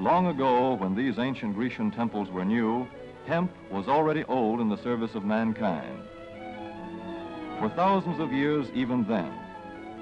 Long ago, when these ancient Grecian temples were new, hemp was already old in the service of mankind. For thousands of years even then,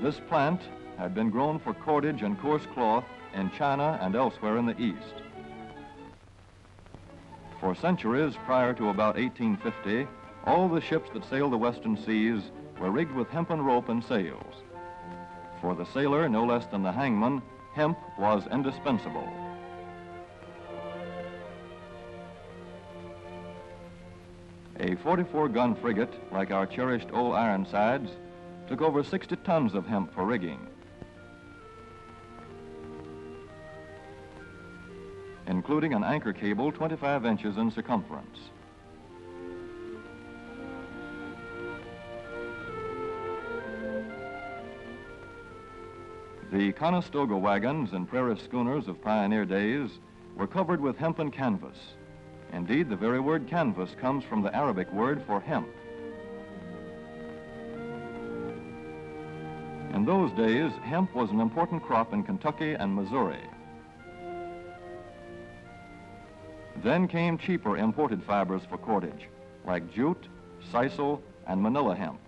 this plant had been grown for cordage and coarse cloth in China and elsewhere in the East. For centuries prior to about 1850, all the ships that sailed the western seas were rigged with hempen rope and sails. For the sailor, no less than the hangman, hemp was indispensable. A 44-gun frigate, like our cherished old Ironsides, took over 60 tons of hemp for rigging. Including an anchor cable 25 inches in circumference. The Conestoga wagons and prairie schooners of pioneer days were covered with hempen canvas. Indeed, the very word canvas comes from the Arabic word for hemp. In those days, hemp was an important crop in Kentucky and Missouri. Then came cheaper imported fibers for cordage, like jute, sisal, and manila hemp,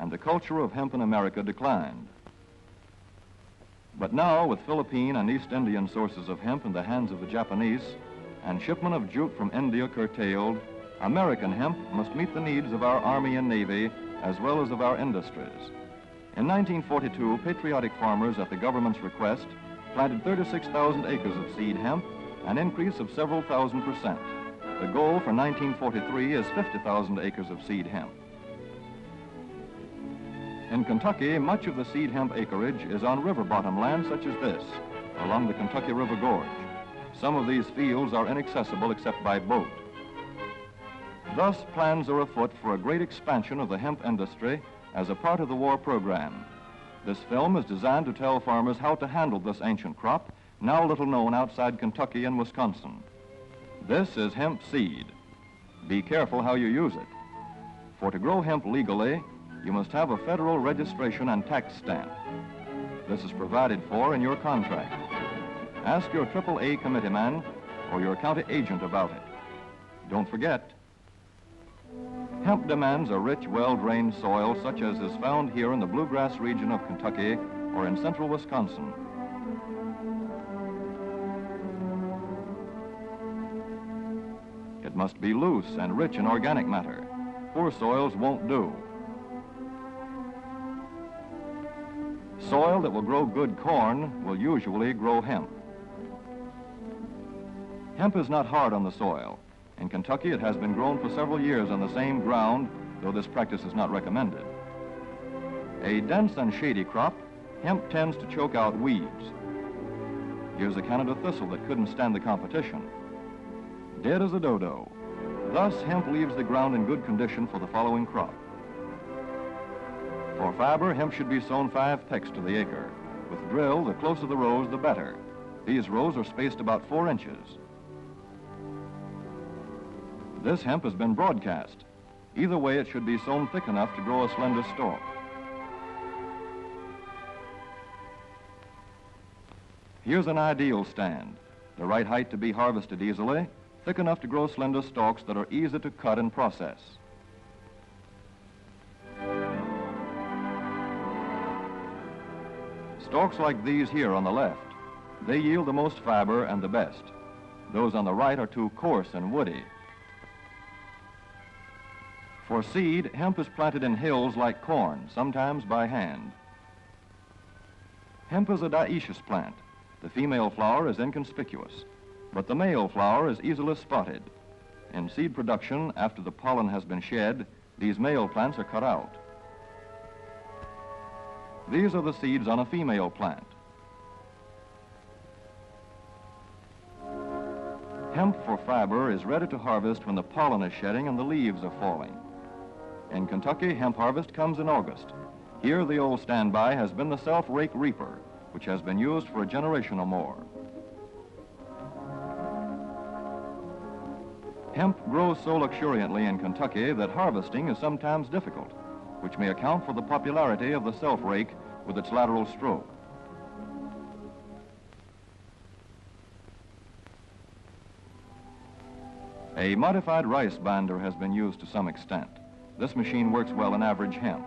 and the culture of hemp in America declined. But now, with Philippine and East Indian sources of hemp in the hands of the Japanese, and shipment of jute from India curtailed, American hemp must meet the needs of our Army and Navy as well as of our industries. In 1942, patriotic farmers at the government's request planted 36,000 acres of seed hemp, an increase of several thousand%. The goal for 1943 is 50,000 acres of seed hemp. In Kentucky, much of the seed hemp acreage is on river bottom land such as this, along the Kentucky River Gorge. Some of these fields are inaccessible except by boat. Thus, plans are afoot for a great expansion of the hemp industry as a part of the war program. This film is designed to tell farmers how to handle this ancient crop, now little known outside Kentucky and Wisconsin. This is hemp seed. Be careful how you use it. For to grow hemp legally, you must have a federal registration and tax stamp. This is provided for in your contract. Ask your AAA committeeman or your county agent about it. Don't forget, hemp demands a rich, well-drained soil such as is found here in the bluegrass region of Kentucky or in central Wisconsin. It must be loose and rich in organic matter. Poor soils won't do. Soil that will grow good corn will usually grow hemp. Hemp is not hard on the soil. In Kentucky, it has been grown for several years on the same ground, though this practice is not recommended. A dense and shady crop, hemp tends to choke out weeds. Here's a Canada thistle that couldn't stand the competition. Dead as a dodo. Thus, hemp leaves the ground in good condition for the following crop. For fiber, hemp should be sown 5 pecks to the acre. With drill, the closer the rows, the better. These rows are spaced about 4 inches. This hemp has been broadcast. Either way, it should be sown thick enough to grow a slender stalk. Here's an ideal stand. The right height to be harvested easily, thick enough to grow slender stalks that are easy to cut and process. Stalks like these here on the left, they yield the most fiber and the best. Those on the right are too coarse and woody. For seed, hemp is planted in hills like corn, sometimes by hand. Hemp is a dioecious plant. The female flower is inconspicuous, but the male flower is easily spotted. In seed production, after the pollen has been shed, these male plants are cut out. These are the seeds on a female plant. Hemp for fiber is ready to harvest when the pollen is shedding and the leaves are falling. In Kentucky, hemp harvest comes in August. Here, the old standby has been the self-rake reaper, which has been used for a generation or more. Hemp grows so luxuriantly in Kentucky that harvesting is sometimes difficult, which may account for the popularity of the self-rake with its lateral stroke. A modified rice binder has been used to some extent. This machine works well in average hemp.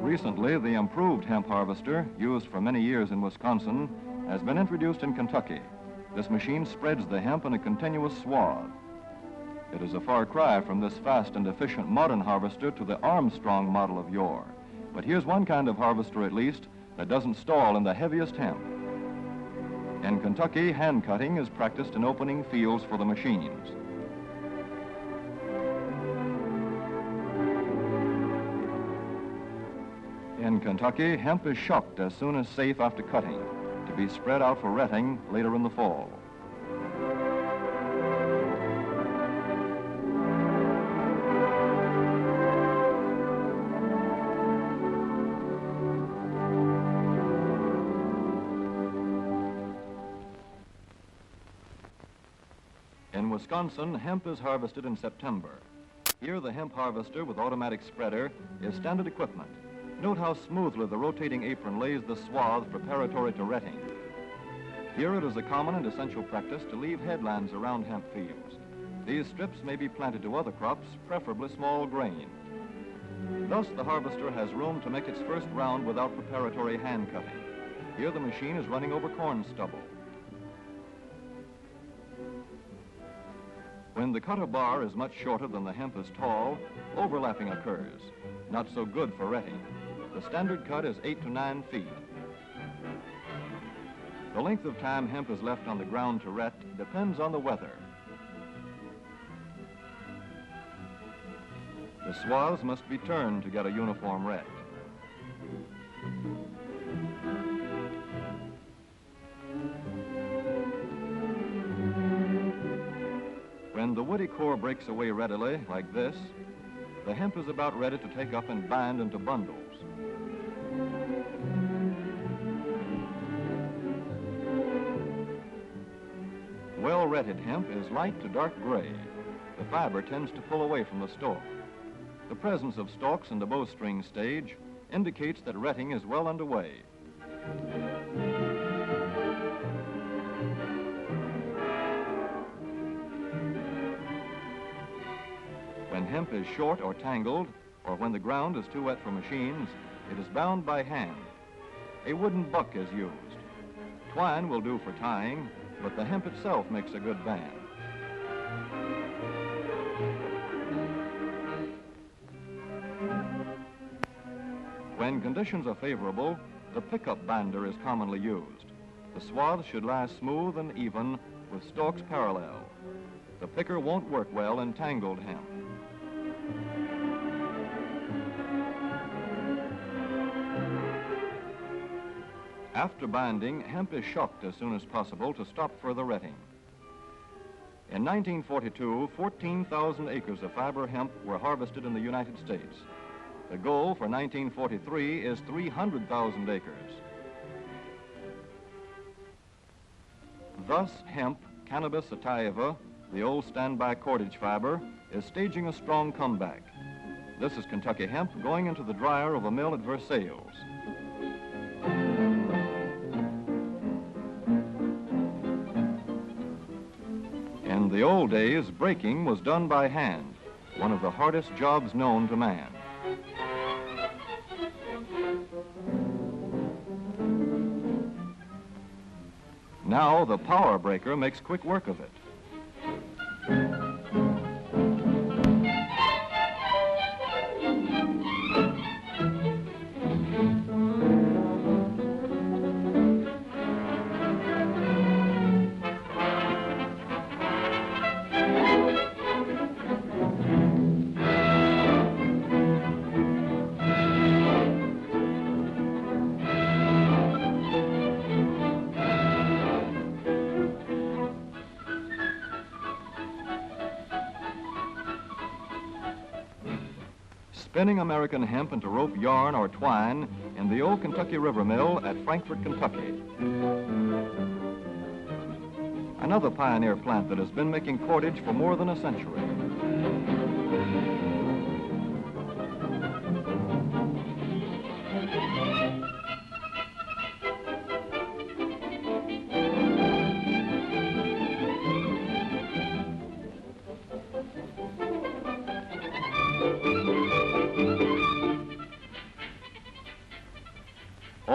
Recently, the improved hemp harvester, used for many years in Wisconsin, has been introduced in Kentucky. This machine spreads the hemp in a continuous swath. It is a far cry from this fast and efficient modern harvester to the Armstrong model of yore. But here's one kind of harvester, at least, that doesn't stall in the heaviest hemp. In Kentucky, hand cutting is practiced in opening fields for the machines. In Kentucky, hemp is shucked as soon as safe after cutting, to be spread out for retting later in the fall. In Wisconsin, hemp is harvested in September. Here, the hemp harvester with automatic spreader is standard equipment. Note how smoothly the rotating apron lays the swath preparatory to retting. Here it is a common and essential practice to leave headlands around hemp fields. These strips may be planted to other crops, preferably small grain. Thus, the harvester has room to make its first round without preparatory hand cutting. Here the machine is running over corn stubble. When the cutter bar is much shorter than the hemp is tall, overlapping occurs. Not so good for retting. The standard cut is 8 to 9 feet. The length of time hemp is left on the ground to ret depends on the weather. The swaths must be turned to get a uniform ret. When the woody core breaks away readily, like this, the hemp is about ready to take up and bind into bundles. Well-retted hemp is light to dark gray. The fiber tends to pull away from the stalk. The presence of stalks in the bowstring stage indicates that retting is well underway. When hemp is short or tangled, or when the ground is too wet for machines, it is bound by hand. A wooden buck is used. Twine will do for tying, but the hemp itself makes a good band. When conditions are favorable, the pickup binder is commonly used. The swath should lie smooth and even with stalks parallel. The picker won't work well in tangled hemp. After binding, hemp is shucked as soon as possible to stop further retting. In 1942, 14,000 acres of fiber hemp were harvested in the United States. The goal for 1943 is 300,000 acres. Thus, hemp, Cannabis sativa, the old standby cordage fiber, is staging a strong comeback. This is Kentucky hemp going into the dryer of a mill at Versailles. In the old days, breaking was done by hand, one of the hardest jobs known to man. Now the power breaker makes quick work of it. Spinning American hemp into rope yarn or twine in the old Kentucky River Mill at Frankfort, Kentucky. Another pioneer plant that has been making cordage for more than a century.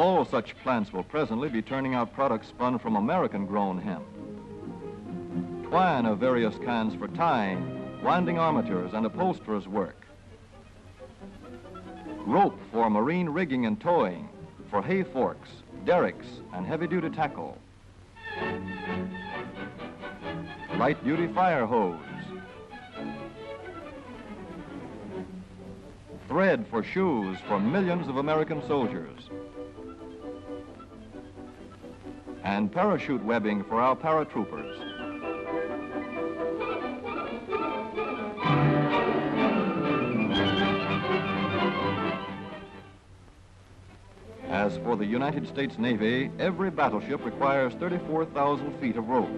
All such plants will presently be turning out products spun from American-grown hemp. Twine of various kinds for tying, winding armatures, and upholsterers' work. Rope for marine rigging and towing, for hay forks, derricks, and heavy-duty tackle. Light-duty fire hose. Thread for shoes for millions of American soldiers. And parachute webbing for our paratroopers. As for the United States Navy, every battleship requires 34,000 feet of rope,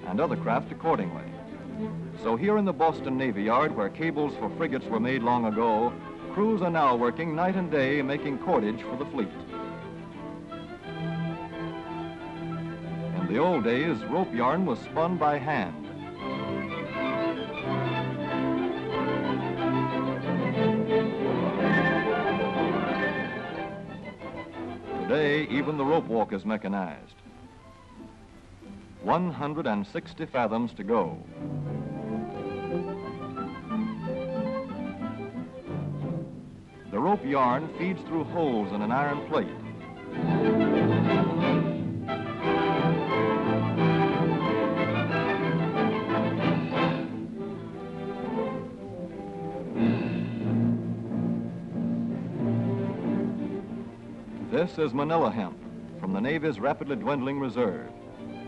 and other craft accordingly. So here in the Boston Navy Yard, where cables for frigates were made long ago, crews are now working night and day making cordage for the fleet. In the old days, rope yarn was spun by hand. Today, even the rope walk is mechanized. 160 fathoms to go. The rope yarn feeds through holes in an iron plate. This is Manila hemp from the Navy's rapidly dwindling reserve.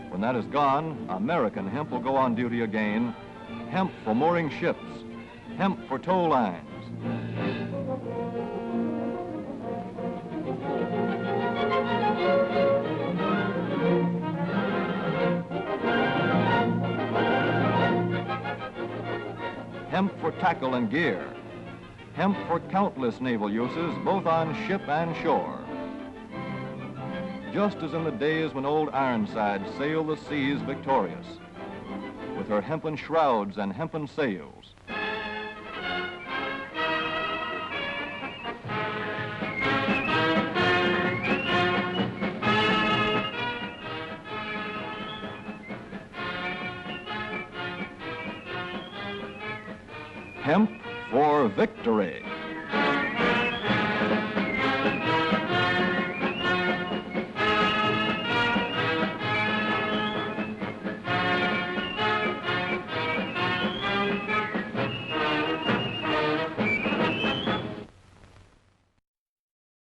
When that is gone, American hemp will go on duty again. Hemp for mooring ships, hemp for tow lines. Hemp for tackle and gear. Hemp for countless naval uses, both on ship and shore. Just as in the days when old Ironside sailed the seas victorious, with her hempen shrouds and hempen sails. Hemp for victory.